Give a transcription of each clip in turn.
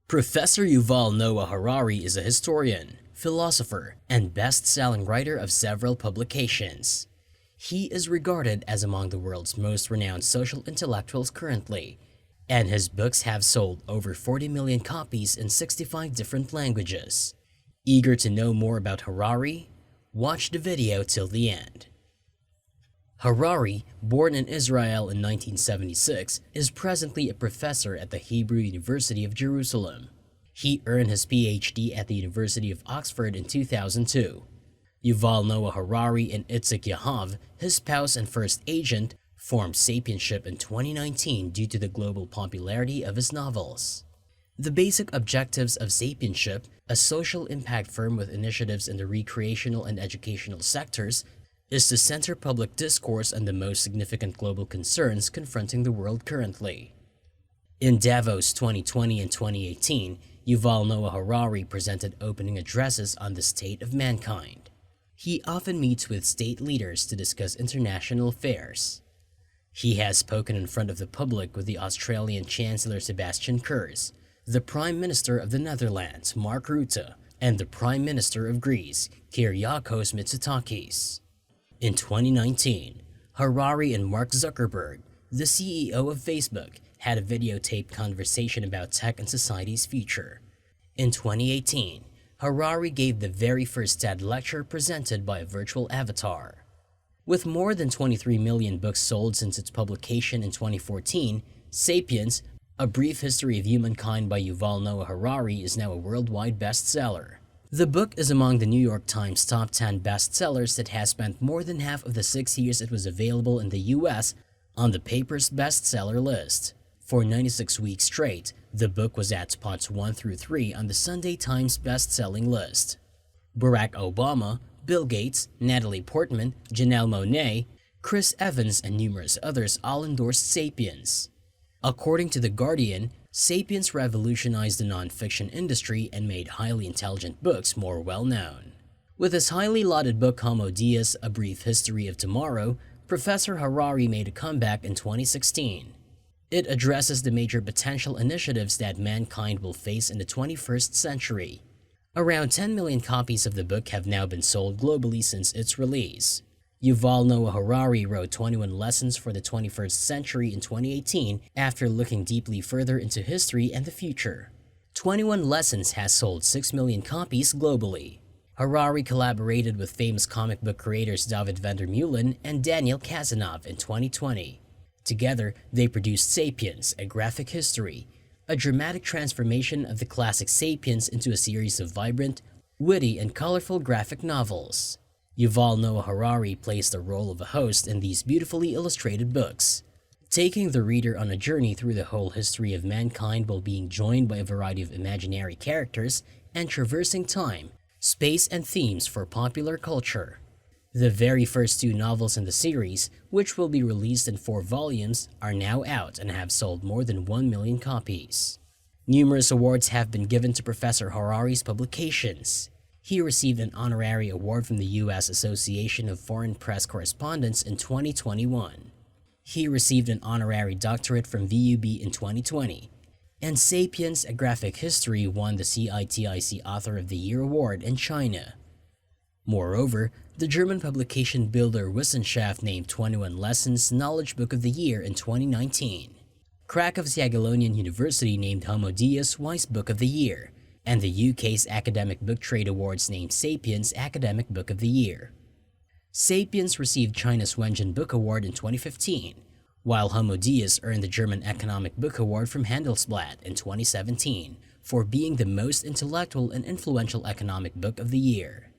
Professor Yuval Noah Harari is a historian, philosopher, and best-selling writer of several publications. He is regarded as among the world's most renowned social intellectuals currently, and his books have sold over 40 million copies in 65 different languages. Eager to know more about Harari? Watch the video till the end. Harari, born in Israel in 1976, is presently a professor at the Hebrew University of Jerusalem. He earned his PhD at the University of Oxford in 2002. Yuval Noah Harari and Itzik Yahav, his spouse and first agent, formed Sapienship in 2019 due to the global popularity of his novels. The basic objectives of Sapienship, a social impact firm with initiatives in the recreational and educational sectors, is to center public discourse on the most significant global concerns confronting the world currently. In Davos 2020 and 2018, Yuval Noah Harari presented opening addresses on the state of mankind. He often meets with state leaders to discuss international affairs. He has spoken in front of the public with the Australian Chancellor Sebastian Kurz, the Prime Minister of the Netherlands Mark Rutte, and the Prime Minister of Greece Kyriakos Mitsotakis. In 2019, Harari and Mark Zuckerberg, the CEO of Facebook, had a videotaped conversation about tech and society's future. In 2018, Harari gave the very first TED lecture presented by a virtual avatar. With more than 23 million books sold since its publication in 2014, Sapiens, A Brief History of Humankind by Yuval Noah Harari is now a worldwide bestseller. The book is among the New York Times top 10 bestsellers that has spent more than half of the 6 years it was available in the US on the paper's bestseller list. For 96 weeks straight, the book was at spots 1 through 3 on the Sunday Times best-selling list. Barack Obama, Bill Gates, Natalie Portman, Janelle Monáe, Chris Evans, and numerous others all endorsed Sapiens. According to The Guardian, Sapiens revolutionized the non-fiction industry and made highly intelligent books more well-known. With his highly lauded book Homo Deus, A Brief History of Tomorrow, Professor Harari made a comeback in 2016. It addresses the major potential initiatives that mankind will face in the 21st century. Around 10 million copies of the book have now been sold globally since its release. Yuval Noah Harari wrote 21 Lessons for the 21st Century in 2018 after looking deeply further into history and the future. 21 Lessons has sold 6 million copies globally. Harari collaborated with famous comic book creators David Vandermeulen and Daniel Kazanov in 2020. Together, they produced Sapiens, a graphic history, a dramatic transformation of the classic Sapiens into a series of vibrant, witty, and colorful graphic novels. Yuval Noah Harari plays the role of a host in these beautifully illustrated books, taking the reader on a journey through the whole history of mankind while being joined by a variety of imaginary characters and traversing time, space, and themes for popular culture. The very first 2 novels in the series, which will be released in 4 volumes, are now out and have sold more than 1 million copies. Numerous awards have been given to Professor Harari's publications. He received an honorary award from the U.S. Association of Foreign Press Correspondents in 2021. He received an honorary doctorate from VUB in 2020. And Sapiens, a graphic history, won the CITIC Author of the Year award in China. Moreover, the German publication Bilder Wissenschaft named 21 Lessons Knowledge Book of the Year in 2019. Krakow's Jagiellonian University named Homo Deus Wise Book of the Year, and the UK's Academic Book Trade Awards named Sapiens Academic Book of the Year. Sapiens received China's Wenjin Book Award in 2015, while Homo Deus earned the German Economic Book Award from Handelsblatt in 2017 for being the most intellectual and influential economic book of the year.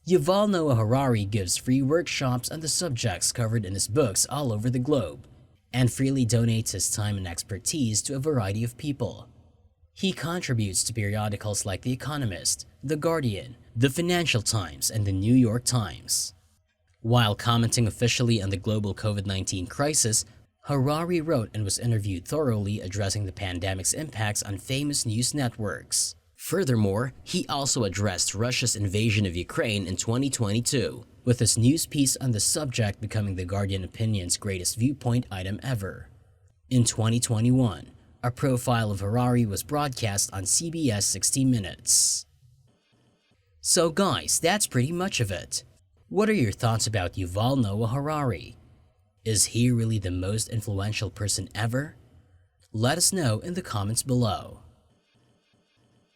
Yuval Noah Harari gives free workshops on the subjects covered in his books all over the globe, and freely donates his time and expertise to a variety of people. He contributes to periodicals like The Economist, The Guardian, The Financial Times, and The New York Times. While commenting officially on the global COVID-19 crisis, Harari wrote and was interviewed thoroughly addressing the pandemic's impacts on famous news networks. Furthermore, he also addressed Russia's invasion of Ukraine in 2022, with his news piece on the subject becoming The Guardian Opinion's greatest viewpoint item ever. In 2021, A profile of Harari was broadcast on CBS 60 Minutes. So guys, that's pretty much of it. What are your thoughts about Yuval Noah Harari? Is he really the most influential person ever? Let us know in the comments below.